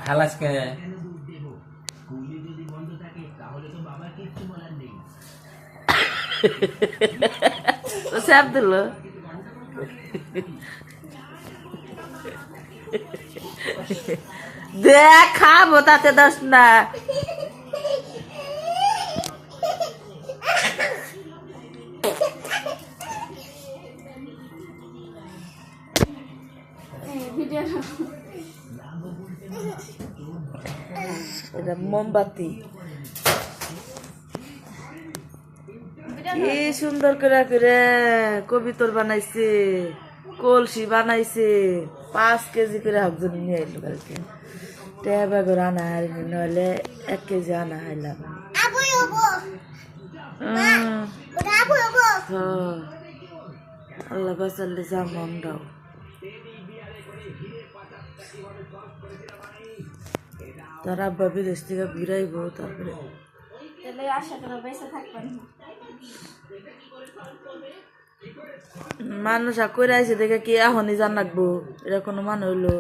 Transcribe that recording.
খালাস কে চাপ দিল দেখ খাবো তাতে দোষ না এটা মোমবাতি কি সুন্দর করে করে কবিতর বানাইছে কলসি বানাইছে 5 কেজি করে একজন নিয়ে আইলো কালকে টেবা করে আনা হারিনি নইলে 1 কেজি আনা হাইলাম আল্লাহ বাঁচালে যা মন্ডাও তার আব্বা বিদেশ থেকে ঘুরাইব তারপরে মানুষ করে আইসে দেখে কি এখনই জানাকবো এটা কোনো মানে হইলো